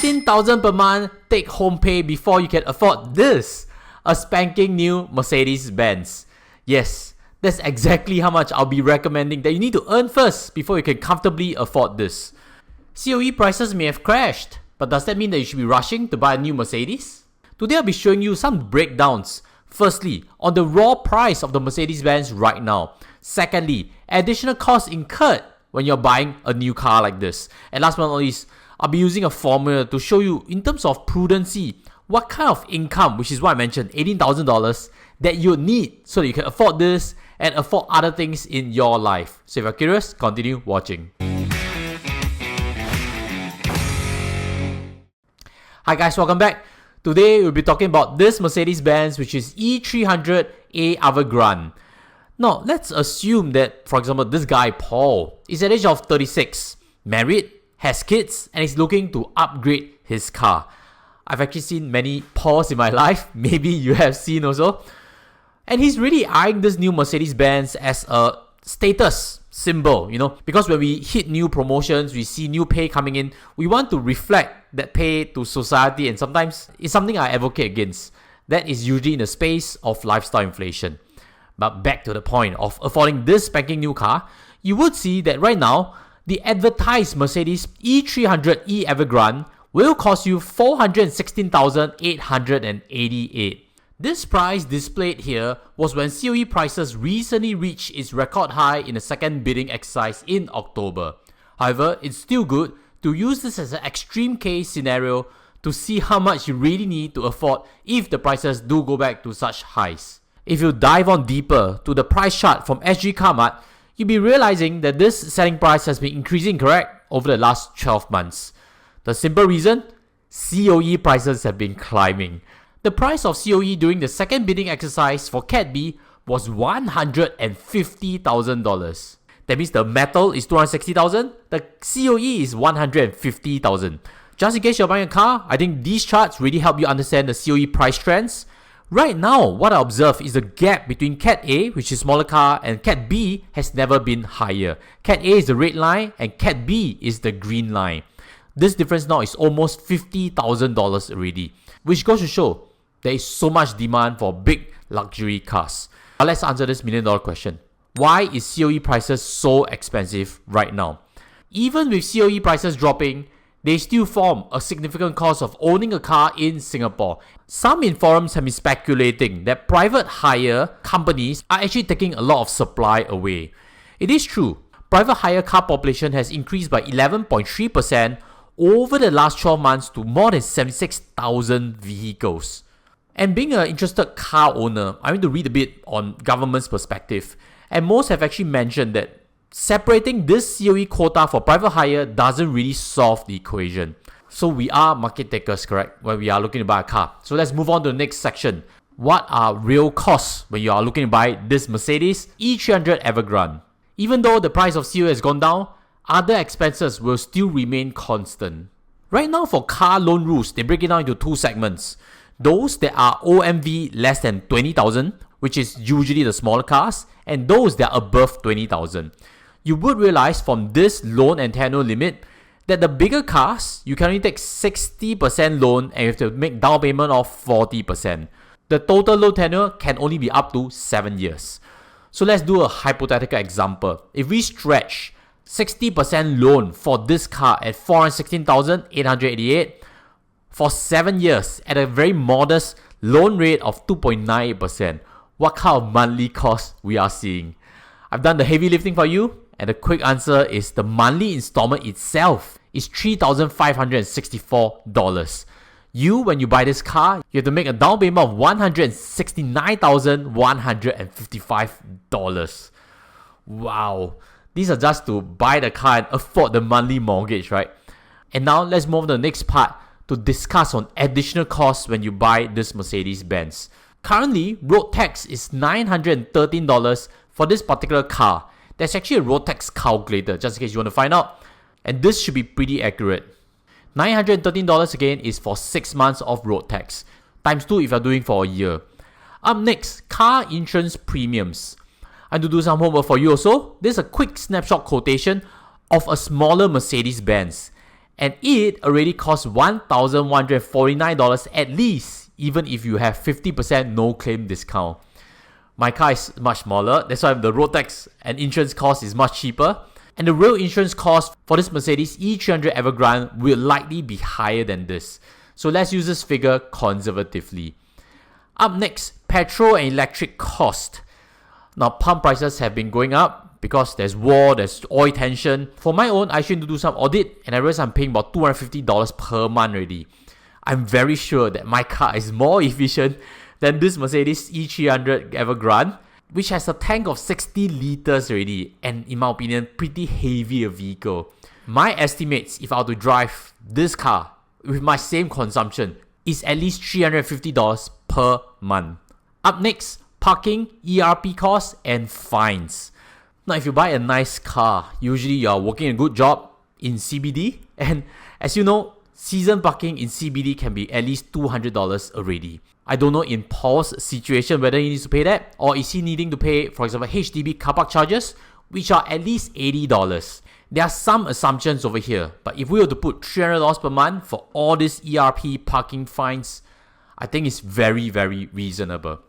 16,000 per month take home pay before you can afford this, a spanking new Mercedes Benz. Yes, that's exactly how much I'll be recommending that you need to earn first before you can comfortably afford this. COE prices may have crashed, but does that mean that you should be rushing to buy a new Mercedes? Today I'll be showing you some breakdowns. Firstly, on the raw price of the Mercedes Benz right now. Secondly, additional costs incurred when you're buying a new car like this. And last but not least, I'll be using a formula to show you in terms of prudency what kind of income, which is what I mentioned, $18,000, that you need so that you can afford this and afford other things in your life. So if you're curious, continue watching. Hi guys, welcome back. Today we'll be talking about this Mercedes Benz, which is E300A Evergrande. Now let's assume that, for example, this guy Paul is at the age of 36, married, has kids, and is looking to upgrade his car. I've actually seen many Pauls in my life, maybe you have seen also. And he's really eyeing this new Mercedes Benz as a status symbol, because when we hit new promotions, we see new pay coming in, we want to reflect that pay to society, and sometimes it's something I advocate against. That is usually in the space of lifestyle inflation. But back to the point of affording this spanking new car, you would see that right now, the advertised Mercedes E300E Evergrande will cost you $416,888. This price displayed here was when COE prices recently reached its record high in the second bidding exercise in October. However, it's still good to use this as an extreme case scenario to see how much you really need to afford if the prices do go back to such highs. If you dive on deeper to the price chart from SG CarMart, you'll be realizing that this selling price has been increasing, correct, over the last 12 months. The simple reason? COE prices have been climbing. The price of COE during the second bidding exercise for Cat B was $150,000. That means the metal is $260,000, the COE is $150,000. Just in case you're buying a car, I think these charts really help you understand the COE price trends. Right now, what I observe is the gap between Cat A, which is smaller car, and Cat B has never been higher. Cat A is the red line and Cat B is the green line. This difference now is almost $50,000 already, which goes to show there is so much demand for big luxury cars. Now let's answer this million-dollar question. Why is COE prices so expensive right now? Even with COE prices dropping, they still form a significant cost of owning a car in Singapore. Some in forums have been speculating that private hire companies are actually taking a lot of supply away. It is true, private hire car population has increased by 11.3% over the last 12 months to more than 76,000 vehicles. And being an interested car owner, I want to read a bit on government's perspective. And most have actually mentioned that separating this COE quota for private hire doesn't really solve the equation. So we are market takers, correct, when we are looking to buy a car. So let's move on to the next section. What are real costs when you are looking to buy this Mercedes E300 Evergrande? Even though the price of COE has gone down, other expenses will still remain constant. Right now for car loan rules, they break it down into two segments. Those that are OMV less than 20,000, which is usually the smaller cars, and those that are above 20,000. You would realize from this loan and tenure limit that the bigger cars, you can only take 60% loan and you have to make down payment of 40%. The total loan tenure can only be up to 7 years. So let's do a hypothetical example. If we stretch 60% loan for this car at $416,888 for 7 years at a very modest loan rate of 2.98%, what kind of monthly cost we are seeing? I've done the heavy lifting for you, and the quick answer is the monthly installment itself is $3,564. When you buy this car, you have to make a down payment of $169,155. Wow. These are just to buy the car and afford the monthly mortgage, right? And now let's move on to the next part to discuss on additional costs when you buy this Mercedes Benz. Currently, road tax is $913 for this particular car. There's actually a road tax calculator, just in case you want to find out. And this should be pretty accurate. $913 again is for 6 months of road tax. Times 2 if you're doing for a year. Up next, car insurance premiums. I have to do some homework for you also. This is a quick snapshot quotation of a smaller Mercedes Benz. And it already costs $1,149 at least, even if you have 50% no claim discount. My car is much smaller, that's why the road tax and insurance cost is much cheaper. And the real insurance cost for this Mercedes E300 Evergrande will likely be higher than this. So let's use this figure conservatively. Up next, petrol and electric cost. Now, pump prices have been going up because there's war, there's oil tension. For my own, I should do some audit and I realize I'm paying about $250 per month already. I'm very sure that my car is more efficient than this Mercedes E300 Evergrande, which has a tank of 60 liters already, and in my opinion, pretty heavy a vehicle. My estimates, if I were to drive this car with my same consumption, is at least $350 per month. Up next, parking, ERP costs, and fines. Now, if you buy a nice car, usually you are working a good job in CBD, and as you know, season parking in CBD can be at least $200 already. I don't know in Paul's situation whether he needs to pay that, or is he needing to pay, for example, HDB car park charges, which are at least $80. There are some assumptions over here, but if we were to put $300 per month for all these ERP parking fines, I think it's very, very reasonable.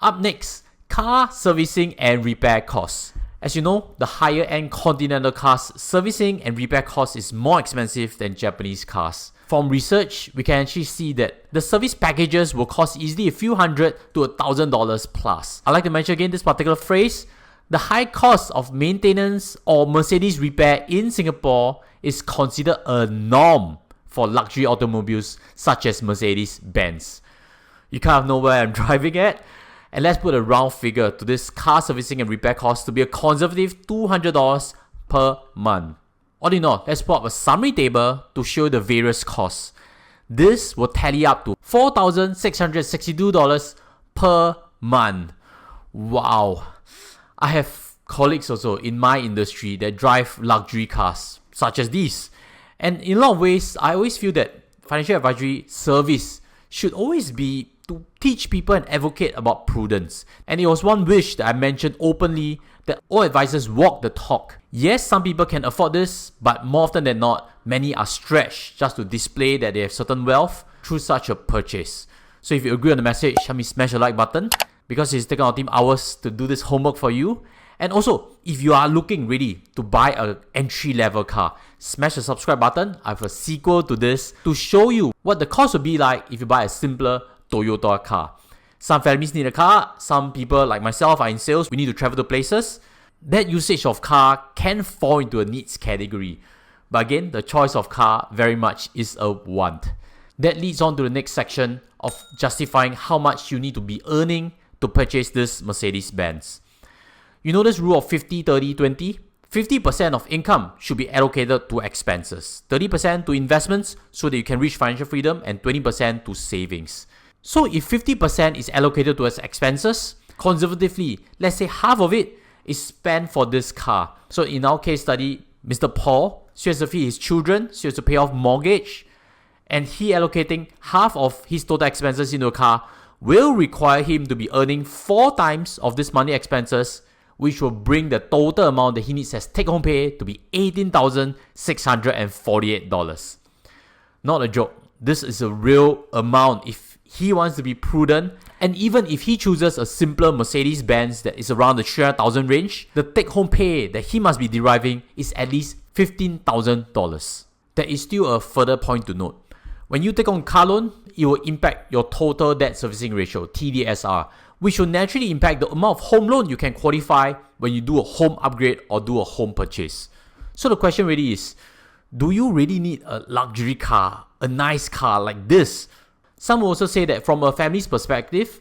Up next, car servicing and repair costs. As you know, the higher end Continental cars servicing and repair costs is more expensive than Japanese cars. From research, we can actually see that the service packages will cost easily a few $100 to $1,000 plus. I like to mention again this particular phrase. The high cost of maintenance or Mercedes repair in Singapore is considered a norm for luxury automobiles such as Mercedes Benz. You kind of know where I'm driving at. And let's put a round figure to this car servicing and repair cost to be a conservative $200 per month. All in all, let's put up a summary table to show the various costs. This will tally up to $4,662 per month. Wow. I have colleagues also in my industry that drive luxury cars, such as these. And in a lot of ways, I always feel that financial advisory service should always be to teach people and advocate about prudence. And it was one wish that I mentioned openly that all advisors walk the talk. Yes, some people can afford this, but more often than not, many are stretched just to display that they have certain wealth through such a purchase. So if you agree on the message, help me smash the like button because it's taken our team hours to do this homework for you. And also, if you are looking ready to buy an entry-level car, smash the subscribe button. I have a sequel to this to show you what the cost would be like if you buy a simpler Toyota car. Some families need a car, some people like myself are in sales, we need to travel to places. That usage of car can fall into a needs category. But again, the choice of car very much is a want. That leads on to the next section of justifying how much you need to be earning to purchase this Mercedes Benz. You know this rule of 50-30-20? 50% of income should be allocated to expenses, 30% to investments so that you can reach financial freedom, and 20% to savings. So if 50% is allocated towards expenses, conservatively, let's say half of it is spent for this car. So in our case study, Mr. Paul still has to feed his children, still has to pay off mortgage, and he allocating half of his total expenses into a car will require him to be earning 4 times of this money expenses, which will bring the total amount that he needs as take-home pay to be $18,648. Not a joke. This is a real amount if he wants to be prudent, and even if he chooses a simpler Mercedes Benz that is around the 300,000 range, the take-home pay that he must be deriving is at least $15,000. There is still a further point to note. When you take on car loan, it will impact your total debt servicing ratio, TDSR, which will naturally impact the amount of home loan you can qualify when you do a home upgrade or do a home purchase. So the question really is, do you really need a luxury car, a nice car like this? Some will also say that from a family's perspective,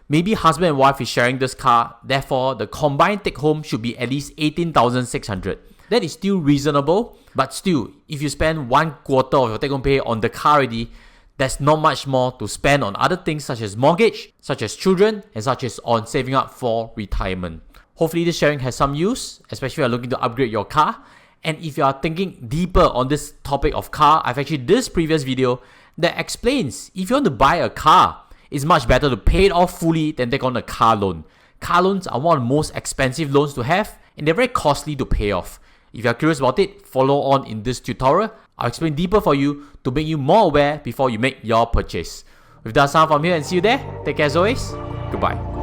maybe husband and wife is sharing this car, therefore the combined take home should be at least $18,600. That is still reasonable, but still, if you spend 1/4 of your take home pay on the car already, there's not much more to spend on other things such as mortgage, such as children, and such as on saving up for retirement. Hopefully this sharing has some use, especially if you are looking to upgrade your car. And if you are thinking deeper on this topic of car, I've actually this previous video that explains if you want to buy a car, it's much better to pay it off fully than take on a car loan. Car loans are one of the most expensive loans to have, and they're very costly to pay off. If you are curious about it, follow on in this tutorial. I'll explain deeper for you to make you more aware before you make your purchase. With that, sign off from here and see you there. Take care as always. Goodbye.